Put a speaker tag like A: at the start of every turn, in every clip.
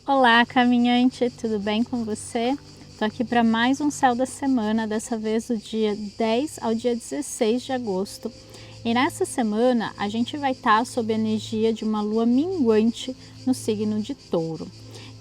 A: Olá, caminhante, tudo bem com você? Estou aqui para mais um Céu da Semana, dessa vez do dia 10 ao dia 16 de agosto. E nessa semana a gente vai estar sob a energia de uma lua minguante no signo de Touro.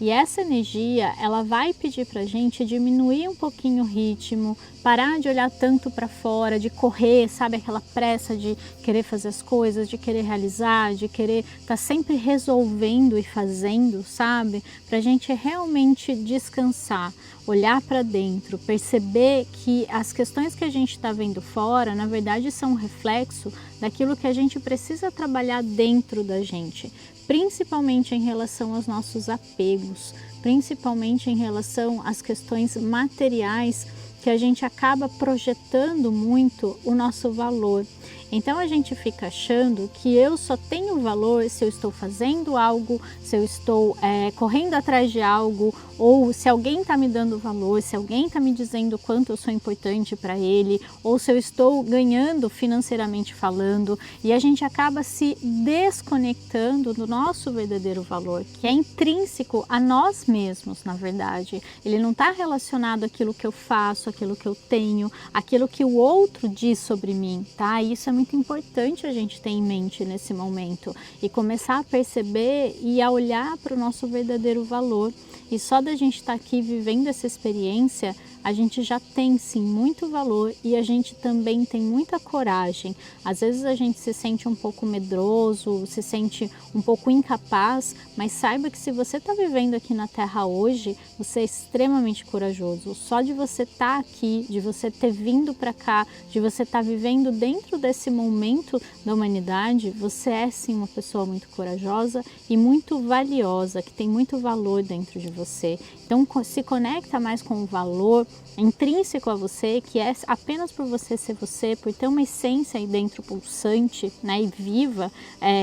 A: E essa energia, ela vai pedir para a gente diminuir um pouquinho o ritmo, parar de olhar tanto para fora, de correr, sabe? Aquela pressa de querer fazer as coisas, de querer realizar, de querer estar sempre resolvendo e fazendo, sabe? Para a gente realmente descansar, olhar para dentro, perceber que as questões que a gente está vendo fora, na verdade, são um reflexo daquilo que a gente precisa trabalhar dentro da gente, principalmente em relação aos nossos apegos, principalmente em relação às questões materiais, que a gente acaba projetando muito o nosso valor. Então a gente fica achando que eu só tenho valor se eu estou fazendo algo, se eu estou correndo atrás de algo, ou se alguém está me dando valor, se alguém está me dizendo quanto eu sou importante para ele, ou se eu estou ganhando financeiramente falando, e a gente acaba se desconectando do nosso verdadeiro valor, que é intrínseco a nós mesmos, na verdade. Ele não está relacionado àquilo que eu faço, àquilo que eu tenho, àquilo que o outro diz sobre mim, tá? E isso é muito importante a gente ter em mente nesse momento e começar a perceber e a olhar para o nosso verdadeiro valor. E só da gente estar aqui vivendo essa experiência, a gente já tem sim muito valor e a gente também tem muita coragem. Às vezes a gente se sente um pouco medroso, se sente um pouco incapaz, mas saiba que se você está vivendo aqui na Terra hoje, você é extremamente corajoso. Só de você estar aqui, de você ter vindo para cá, de você estar vivendo dentro desse momento da humanidade, você é sim uma pessoa muito corajosa e muito valiosa, que tem muito valor dentro de você. Então se conecta mais com o valor intrínseco a você, que é apenas por você ser você, por ter uma essência aí dentro pulsante, né, e viva,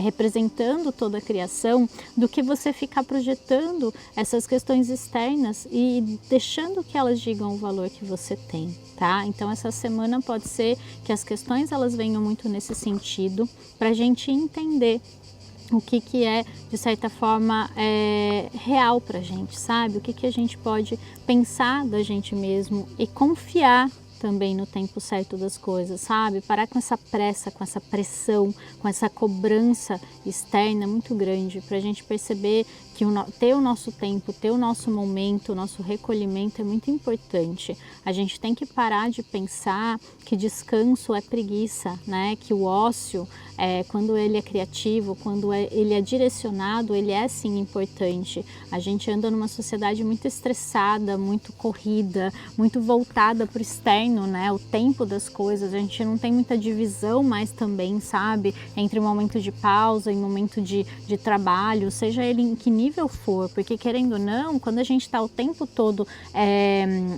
A: representando toda a criação, do que você ficar projetando essas questões externas e deixando que elas digam o valor que você tem, tá? Então essa semana pode ser que as questões elas venham muito nesse sentido, para a gente entender o que é, de certa forma, real pra gente, sabe? O que a gente pode pensar da gente mesmo e confiar também no tempo certo das coisas, sabe? Parar com essa pressa, com essa pressão, com essa cobrança externa muito grande, pra gente perceber que ter o nosso tempo, ter o nosso momento, o nosso recolhimento é muito importante. A gente tem que parar de pensar que descanso é preguiça, né? Que o ócio, quando ele é criativo, quando ele é direcionado, ele é sim importante. A gente anda numa sociedade muito estressada, muito corrida, muito voltada para o externo, né? O tempo das coisas, a gente não tem muita divisão mais também, sabe? Entre momento de pausa e momento de trabalho, seja ele em que nível for, porque querendo ou não, quando a gente está o tempo todo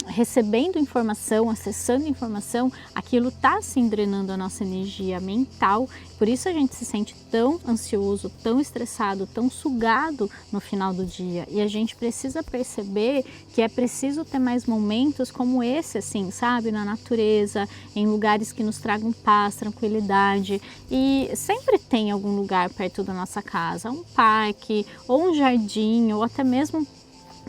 A: recebendo informação, acessando informação, aquilo está se drenando a nossa energia mental, por isso a gente se sente tão ansioso, tão estressado, tão sugado no final do dia. E a gente precisa perceber que é preciso ter mais momentos como esse, assim, sabe? Na natureza, em lugares que nos tragam paz, tranquilidade. E sempre tem algum lugar perto da nossa casa, um parque, ou um jardim, ou até mesmo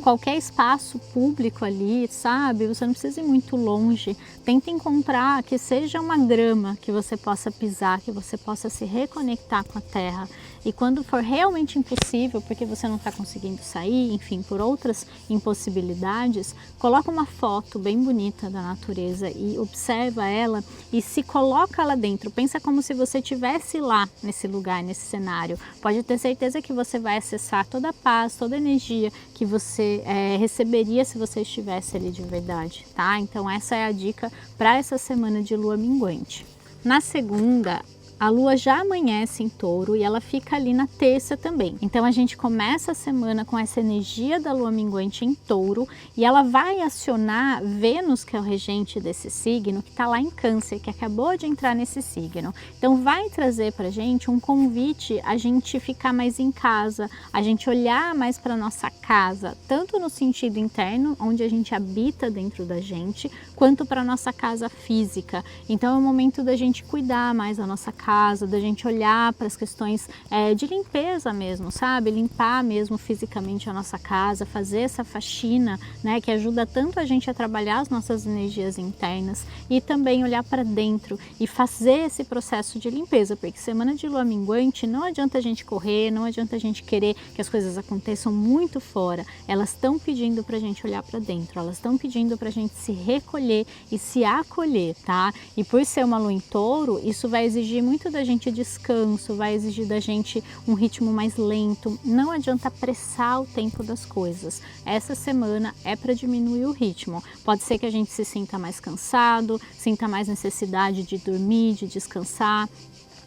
A: qualquer espaço público ali, sabe? Você não precisa ir muito longe. Tenta encontrar que seja uma grama que você possa pisar, que você possa se reconectar com a terra. E quando for realmente impossível, porque você não está conseguindo sair, enfim, por outras impossibilidades, coloca uma foto bem bonita da natureza e observa ela e se coloca lá dentro. Pensa como se você estivesse lá nesse lugar, nesse cenário. Pode ter certeza que você vai acessar toda a paz, toda a energia que você receberia se você estivesse ali de verdade, tá? Então essa é a dica para essa semana de lua minguante. Na segunda, a lua já amanhece em Touro e ela fica ali na terça também. Então a gente começa a semana com essa energia da lua minguante em Touro e ela vai acionar Vênus, que é o regente desse signo, que está lá em Câncer, que acabou de entrar nesse signo. Então vai trazer pra gente um convite a gente ficar mais em casa, a gente olhar mais para nossa casa, tanto no sentido interno, onde a gente habita dentro da gente, quanto para nossa casa física. Então é o momento da gente cuidar mais da nossa casa, casa, da gente olhar para as questões de limpeza mesmo, sabe? Limpar mesmo fisicamente a nossa casa, fazer essa faxina, né? Que ajuda tanto a gente a trabalhar as nossas energias internas e também olhar para dentro e fazer esse processo de limpeza, porque semana de lua minguante não adianta a gente correr, não adianta a gente querer que as coisas aconteçam muito fora, elas estão pedindo para a gente olhar para dentro, elas estão pedindo para a gente se recolher e se acolher, tá? E por ser uma lua em touro, isso vai exigir muito da gente descanso, vai exigir da gente um ritmo mais lento, não adianta apressar o tempo das coisas. Essa semana é para diminuir o ritmo, pode ser que a gente se sinta mais cansado, sinta mais necessidade de dormir, de descansar,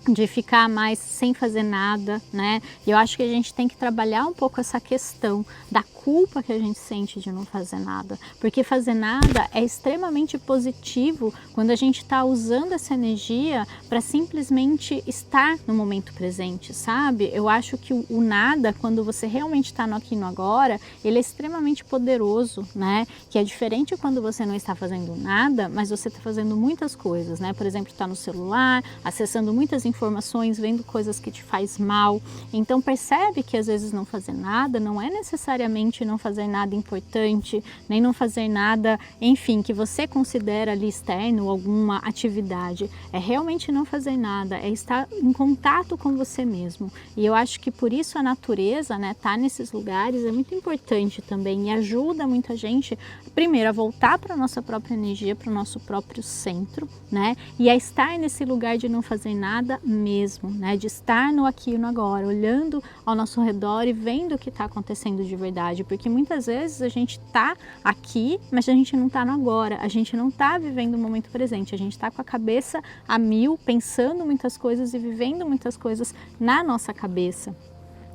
A: de ficar mais sem fazer nada, né? E eu acho que a gente tem que trabalhar um pouco essa questão da culpa que a gente sente de não fazer nada, porque fazer nada é extremamente positivo quando a gente está usando essa energia para simplesmente estar no momento presente, sabe? Eu acho que o nada, quando você realmente está no aqui e no agora, ele é extremamente poderoso, né? Que é diferente quando você não está fazendo nada, mas você está fazendo muitas coisas, né? Por exemplo, está no celular, acessando muitas informações, vendo coisas que te faz mal. Então percebe que às vezes não fazer nada não é necessariamente não fazer nada importante, nem não fazer nada, enfim, que você considera ali externo, alguma atividade. É realmente não fazer nada, é estar em contato com você mesmo. E eu acho que por isso a natureza, né, tá nesses lugares é muito importante também e ajuda muita gente, primeiro, a voltar para a nossa própria energia, para o nosso próprio centro, né, e a estar nesse lugar de não fazer nada mesmo, né, de estar no aqui e no agora, olhando ao nosso redor e vendo o que está acontecendo de verdade, porque muitas vezes a gente está aqui, mas a gente não está no agora, a gente não está vivendo o momento presente, a gente está com a cabeça a mil, pensando muitas coisas e vivendo muitas coisas na nossa cabeça.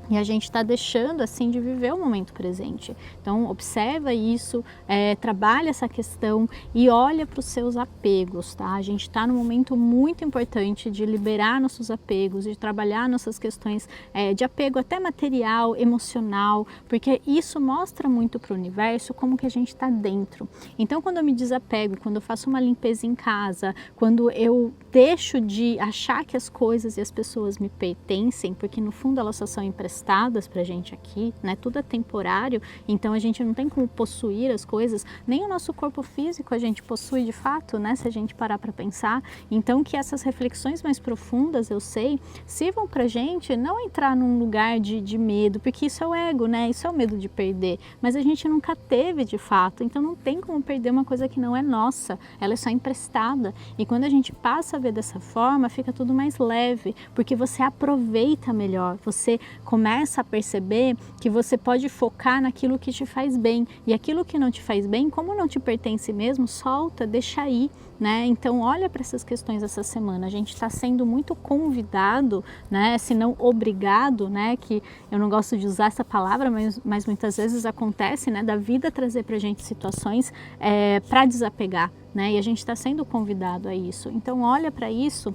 A: E a gente está deixando assim de viver o momento presente. Então observa isso, trabalha essa questão e olha para os seus apegos, tá? A gente está num momento muito importante de liberar nossos apegos, de trabalhar nossas questões de apego até material, emocional, porque isso mostra muito para o universo como que a gente está dentro. Então quando eu me desapego, quando eu faço uma limpeza em casa, quando eu deixo de achar que as coisas e as pessoas me pertencem, porque no fundo elas só são emprestadas pra gente aqui, né? Tudo é temporário, então a gente não tem como possuir as coisas, nem o nosso corpo físico a gente possui de fato, né? Se a gente parar para pensar. Então que essas reflexões mais profundas, eu sei, sirvam pra gente não entrar num lugar de medo, porque isso é o ego, né? Isso é o medo de perder, mas a gente nunca teve de fato, então não tem como perder uma coisa que não é nossa, ela é só emprestada. E quando a gente passa a ver dessa forma, fica tudo mais leve, porque você aproveita melhor, você começa a perceber que você pode focar naquilo que te faz bem, e aquilo que não te faz bem, como não te pertence mesmo, solta, deixa ir, né? Então olha para essas questões essa semana, a gente está sendo muito convidado, né? Se não obrigado, né? Que eu não gosto de usar essa palavra, mas muitas vezes acontece, né? Da vida trazer para a gente situações para desapegar, né? E a gente está sendo convidado a isso. Então olha para isso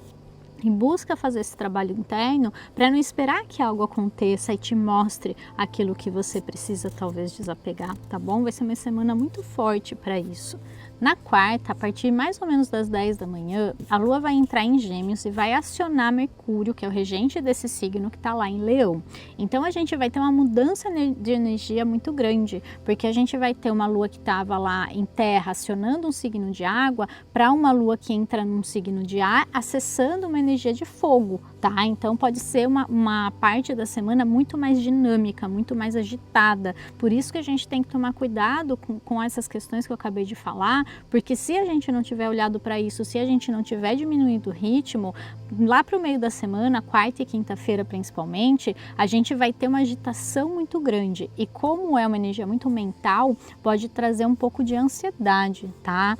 A: e busca fazer esse trabalho interno para não esperar que algo aconteça e te mostre aquilo que você precisa talvez desapegar, tá bom? Vai ser uma semana muito forte para isso. Na quarta, a partir mais ou menos das 10 da manhã, a Lua vai entrar em Gêmeos e vai acionar Mercúrio, que é o regente desse signo que está lá em Leão. Então a gente vai ter uma mudança de energia muito grande, porque a gente vai ter uma Lua que estava lá em Terra, acionando um signo de água, para uma Lua que entra num signo de ar, acessando uma energia de fogo, tá? Então pode ser uma parte da semana muito mais dinâmica, muito mais agitada. Por isso que a gente tem que tomar cuidado com essas questões que eu acabei de falar, porque se a gente não tiver olhado para isso, se a gente não tiver diminuído o ritmo, lá para o meio da semana, quarta e quinta-feira principalmente, a gente vai ter uma agitação muito grande. E como é uma energia muito mental, pode trazer um pouco de ansiedade, tá?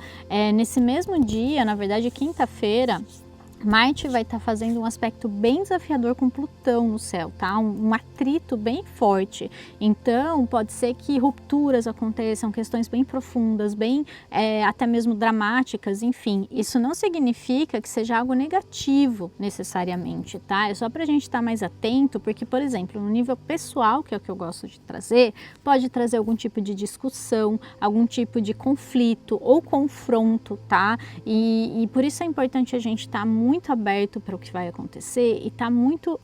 A: Nesse mesmo dia, na verdade, quinta-feira, Marte vai estar fazendo um aspecto bem desafiador com Plutão no céu, tá? Um atrito bem forte. Então, pode ser que rupturas aconteçam, questões bem profundas, bem até mesmo dramáticas, enfim. Isso não significa que seja algo negativo necessariamente, tá? É só pra gente estar mais atento, porque, por exemplo, no nível pessoal, que é o que eu gosto de trazer, pode trazer algum tipo de discussão, algum tipo de conflito ou confronto, tá? E por isso é importante a gente estar muito muito aberto para o que vai acontecer e está muito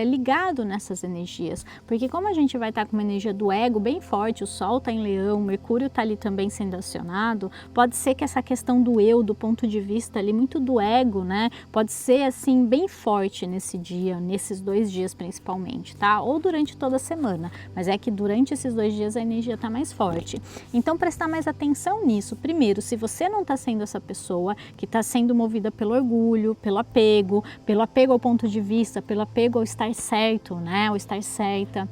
A: ligado nessas energias, porque como a gente vai estar com uma energia do ego bem forte, o Sol está em Leão, Mercúrio está ali também sendo acionado, pode ser que essa questão do eu, do ponto de vista ali muito do ego, né, pode ser assim bem forte nesse dia, nesses 2 dias principalmente, tá? Ou durante toda a semana, mas é que durante esses 2 dias a energia está mais forte. Então prestar mais atenção nisso. Primeiro, se você não está sendo essa pessoa que está sendo movida pelo orgulho, pelo apego ao ponto de vista, pelo apego ao estar certo, né, ao estar certa.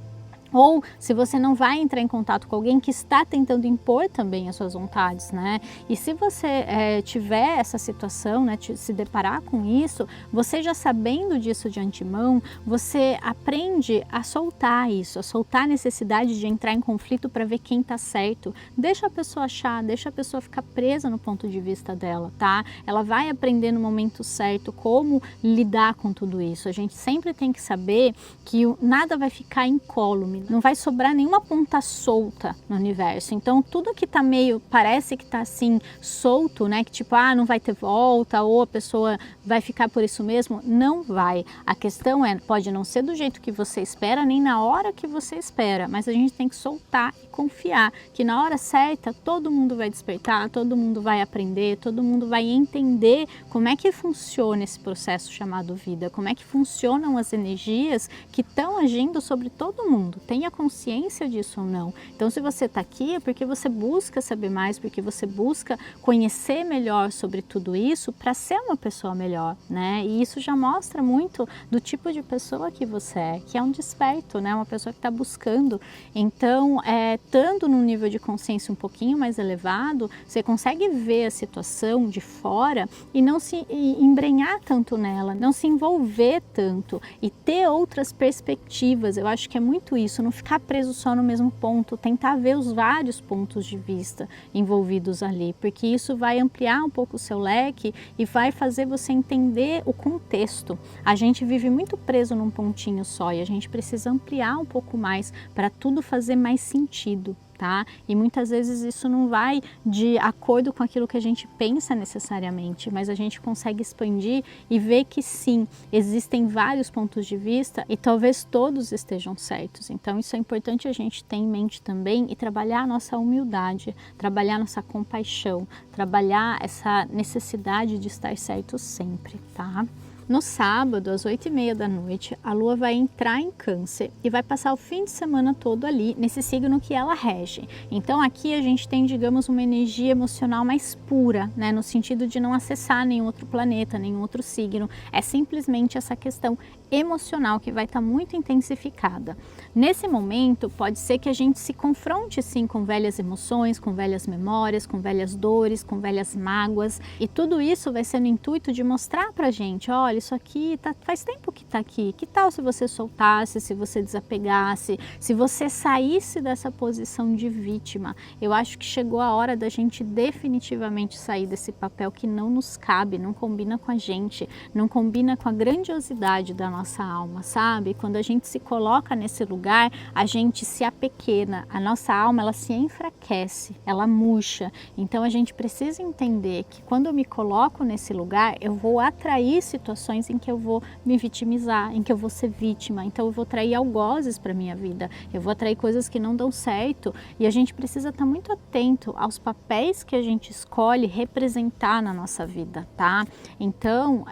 A: Ou se você não vai entrar em contato com alguém que está tentando impor também as suas vontades, né? E se você tiver essa situação, né, se deparar com isso, você já sabendo disso de antemão, você aprende a soltar isso, a soltar a necessidade de entrar em conflito para ver quem está certo. Deixa a pessoa achar, deixa a pessoa ficar presa no ponto de vista dela, tá? Ela vai aprender no momento certo como lidar com tudo isso. A gente sempre tem que saber que nada vai ficar incólume, não vai sobrar nenhuma ponta solta no universo. Então tudo que tá meio, parece que tá assim solto, né, que tipo, não vai ter volta ou a pessoa vai ficar por isso mesmo, não vai. A questão pode não ser do jeito que você espera, nem na hora que você espera, mas a gente tem que soltar e confiar que na hora certa todo mundo vai despertar, todo mundo vai aprender, todo mundo vai entender como é que funciona esse processo chamado vida, como é que funcionam as energias que estão agindo sobre todo mundo. Tenha consciência disso ou não. Então, se você está aqui é porque você busca saber mais, porque você busca conhecer melhor sobre tudo isso para ser uma pessoa melhor, né? E isso já mostra muito do tipo de pessoa que você é, que é um desperto, né? Uma pessoa que está buscando. Então, estando num nível de consciência um pouquinho mais elevado, você consegue ver a situação de fora e não se embrenhar tanto nela, não se envolver tanto e ter outras perspectivas. Eu acho que é muito isso, não ficar preso só no mesmo ponto, tentar ver os vários pontos de vista envolvidos ali, porque isso vai ampliar um pouco o seu leque e vai fazer você entender o contexto. A gente vive muito preso num pontinho só e a gente precisa ampliar um pouco mais para tudo fazer mais sentido. Tá? E muitas vezes isso não vai de acordo com aquilo que a gente pensa necessariamente, mas a gente consegue expandir e ver que sim, existem vários pontos de vista e talvez todos estejam certos. Então isso é importante a gente ter em mente também e trabalhar a nossa humildade, trabalhar nossa compaixão, trabalhar essa necessidade de estar certo sempre, tá? No sábado, às 8h30 da noite, a Lua vai entrar em Câncer e vai passar o fim de semana todo ali nesse signo que ela rege. Então aqui a gente tem, digamos, uma energia emocional mais pura, né? No sentido de não acessar nenhum outro planeta, nenhum outro signo. É simplesmente essa questão emocional que vai estar muito intensificada. Nesse momento, pode ser que a gente se confronte sim com velhas emoções, com velhas memórias, com velhas dores, com velhas mágoas, e tudo isso vai ser no intuito de mostrar pra gente, olha, isso aqui faz tempo que tá aqui, que tal se você soltasse, se você desapegasse, se você saísse dessa posição de vítima? Eu acho que chegou a hora da gente definitivamente sair desse papel que não nos cabe, não combina com a gente, não combina com a grandiosidade da nossa alma, sabe? Quando a gente se coloca nesse lugar, a gente se apequena, a nossa alma ela se enfraquece, ela murcha. Então a gente precisa entender que quando eu me coloco nesse lugar, eu vou atrair situações em que eu vou me vitimizar, em que eu vou ser vítima, então eu vou atrair algozes para minha vida, eu vou atrair coisas que não dão certo, e a gente precisa estar muito atento aos papéis que a gente escolhe representar na nossa vida, tá? Então,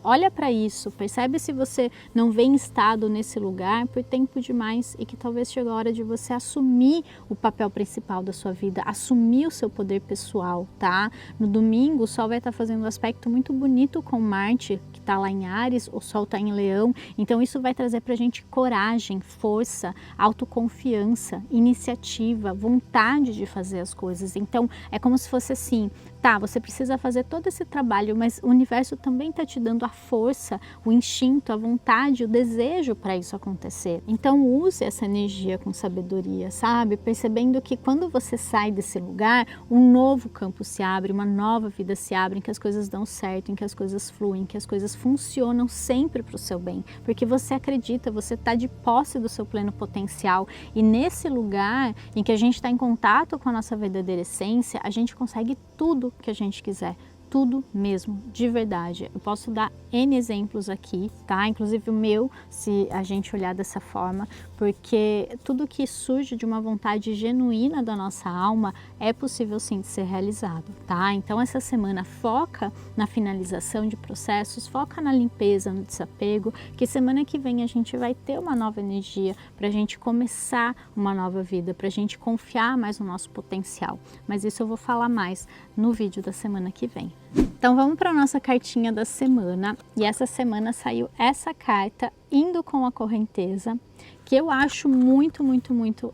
A: olha para isso, percebe se você não vem estado nesse lugar por tempo demais e que talvez chegue a hora de você assumir o papel principal da sua vida, assumir o seu poder pessoal, tá? No domingo, o Sol vai estar fazendo um aspecto muito bonito com Marte, que está lá em Áries, o Sol está em Leão, então isso vai trazer para a gente coragem, força, autoconfiança, iniciativa, vontade de fazer as coisas. Então é como se fosse assim, tá, você precisa fazer todo esse trabalho, mas o universo também está te dando a força, o instinto, a vontade, o desejo para isso acontecer. Então use essa energia com sabedoria, sabe? Percebendo que quando você sai desse lugar, um novo campo se abre, uma nova vida se abre, em que as coisas dão certo, em que as coisas fluem, que as coisas funcionam sempre para o seu bem, porque você acredita, você está de posse do seu pleno potencial, e nesse lugar em que a gente está em contato com a nossa verdadeira essência, a gente consegue tudo que a gente quiser, tudo mesmo, de verdade. Eu posso dar N exemplos aqui, tá? Inclusive o meu, se a gente olhar dessa forma, porque tudo que surge de uma vontade genuína da nossa alma é possível sim de ser realizado, tá? Então essa semana foca na finalização de processos, foca na limpeza, no desapego, que semana que vem a gente vai ter uma nova energia para a gente começar uma nova vida, para a gente confiar mais no nosso potencial. Mas isso eu vou falar mais no vídeo da semana que vem. Então vamos para a nossa cartinha da semana, e essa semana saiu essa carta, indo com a correnteza, que eu acho muito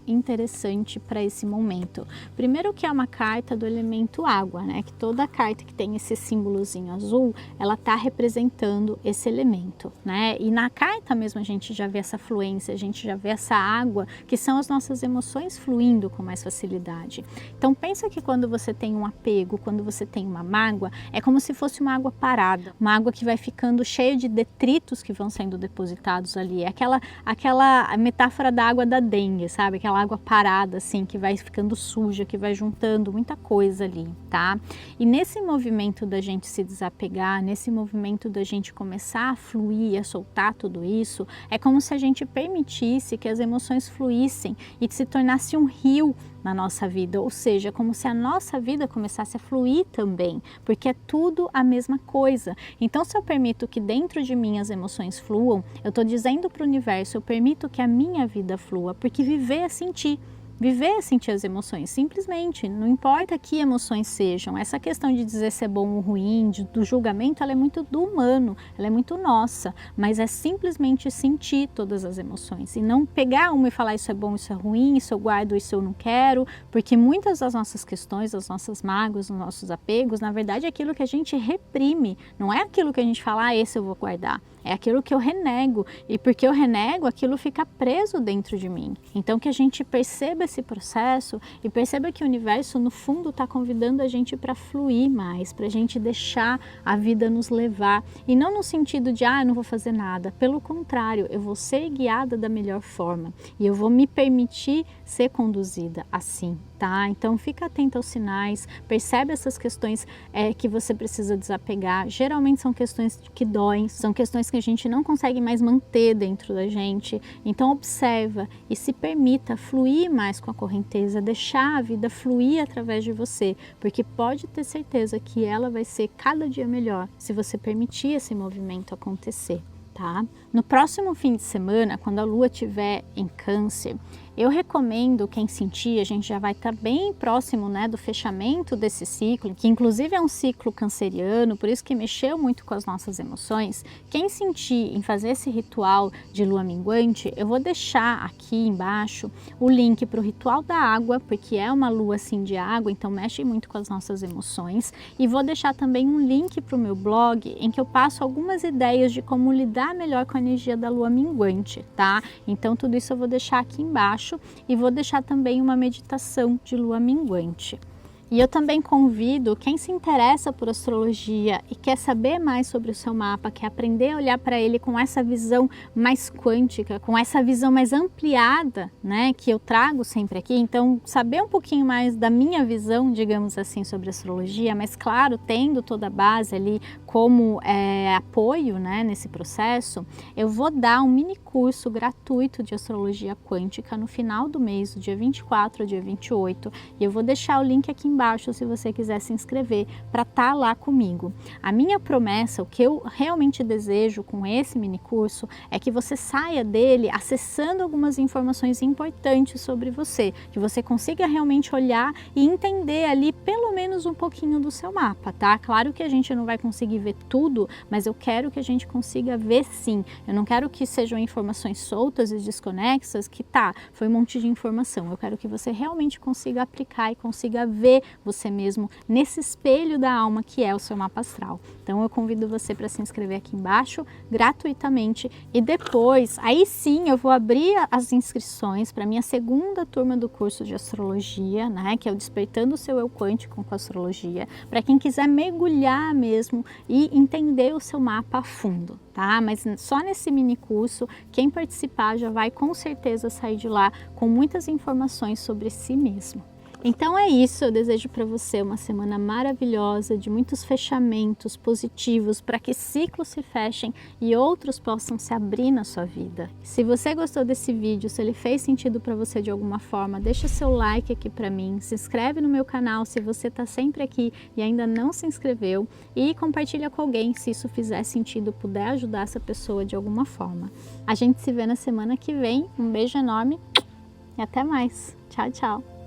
A: interessante para esse momento. Primeiro que é uma carta do elemento água, né? Que toda carta que tem esse símbolozinho azul, ela tá representando esse elemento, né? E na carta mesmo a gente já vê essa fluência, a gente já vê essa água, que são as nossas emoções fluindo com mais facilidade. Então pensa que quando você tem um apego, quando você tem uma mágoa, é como se fosse uma água parada, uma água que vai ficando cheia de detritos que vão sendo depositados ali. É aquela metáfora da água da dengue, sabe? Aquela água parada, assim, que vai ficando suja, que vai juntando muita coisa ali, tá? E nesse movimento da gente se desapegar, nesse movimento da gente começar a fluir, a soltar tudo isso, é como se a gente permitisse que as emoções fluíssem e se tornasse um rio na nossa vida, ou seja, como se a nossa vida começasse a fluir também, porque é tudo a mesma coisa. Então, se eu permito que dentro de mim as emoções fluam, eu estou dizendo para o universo, eu permito que a minha vida flua, porque viver é sentir. Viver é sentir as emoções, simplesmente, não importa que emoções sejam. Essa questão de dizer se é bom ou ruim, do julgamento, ela é muito do humano, ela é muito nossa, mas é simplesmente sentir todas as emoções e não pegar uma e falar isso é bom, isso é ruim, isso eu guardo, isso eu não quero, porque muitas das nossas questões, das nossas mágoas, dos nossos apegos, na verdade é aquilo que a gente reprime, não é aquilo que a gente fala, esse eu vou guardar. É aquilo que eu renego, e porque eu renego, aquilo fica preso dentro de mim. Então que a gente perceba esse processo e perceba que o universo no fundo está convidando a gente para fluir mais, para a gente deixar a vida nos levar, e não no sentido de eu não vou fazer nada, pelo contrário, eu vou ser guiada da melhor forma e eu vou me permitir ser conduzida assim, tá? Então fica atento aos sinais, percebe essas questões que você precisa desapegar. Geralmente são questões que doem, são questões que a gente não consegue mais manter dentro da gente. Então observa e se permita fluir mais com a correnteza, deixar a vida fluir através de você, porque pode ter certeza que ela vai ser cada dia melhor se você permitir esse movimento acontecer, tá? No próximo fim de semana, quando a lua estiver em Câncer, eu recomendo quem sentir, a gente já vai estar bem próximo, né, do fechamento desse ciclo, que inclusive é um ciclo canceriano, por isso que mexeu muito com as nossas emoções. Quem sentir em fazer esse ritual de lua minguante, eu vou deixar aqui embaixo o link para o ritual da água, porque é uma lua assim de água, então mexe muito com as nossas emoções. E vou deixar também um link para o meu blog, em que eu passo algumas ideias de como lidar melhor com a energia da lua minguante, tá? Então tudo isso eu vou deixar aqui embaixo. E vou deixar também uma meditação de lua minguante. E eu também convido quem se interessa por astrologia e quer saber mais sobre o seu mapa, quer aprender a olhar para ele com essa visão mais quântica, com essa visão mais ampliada, né, que eu trago sempre aqui. Então, saber um pouquinho mais da minha visão, digamos assim, sobre astrologia, mas claro, tendo toda a base ali como apoio, né, nesse processo, eu vou dar um mini curso gratuito de astrologia quântica no final do mês, do dia 24 ao dia 28, e eu vou deixar o link aqui embaixo se você quiser se inscrever para estar lá comigo. A minha promessa, o que eu realmente desejo com esse mini curso é que você saia dele acessando algumas informações importantes sobre você, que você consiga realmente olhar e entender ali pelo menos um pouquinho do seu mapa, tá? Claro que a gente não vai conseguir ver tudo, mas eu quero que a gente consiga ver sim. Eu não quero que sejam informações soltas e desconexas que foi um monte de informação. Eu quero que você realmente consiga aplicar e consiga ver você mesmo nesse espelho da alma que é o seu mapa astral. Então eu convido você para se inscrever aqui embaixo gratuitamente, e depois, aí sim, eu vou abrir as inscrições para minha segunda turma do curso de astrologia, né, que é o Despertando o Seu Eu Quântico com Astrologia, para quem quiser mergulhar mesmo e entender o seu mapa a fundo, tá? Mas só nesse mini curso, quem participar já vai com certeza sair de lá com muitas informações sobre si mesmo. Então é isso, eu desejo para você uma semana maravilhosa, de muitos fechamentos positivos, para que ciclos se fechem e outros possam se abrir na sua vida. Se você gostou desse vídeo, se ele fez sentido para você de alguma forma, deixa seu like aqui para mim, se inscreve no meu canal se você está sempre aqui e ainda não se inscreveu e compartilha com alguém se isso fizer sentido, puder ajudar essa pessoa de alguma forma. A gente se vê na semana que vem, um beijo enorme e até mais. Tchau, tchau!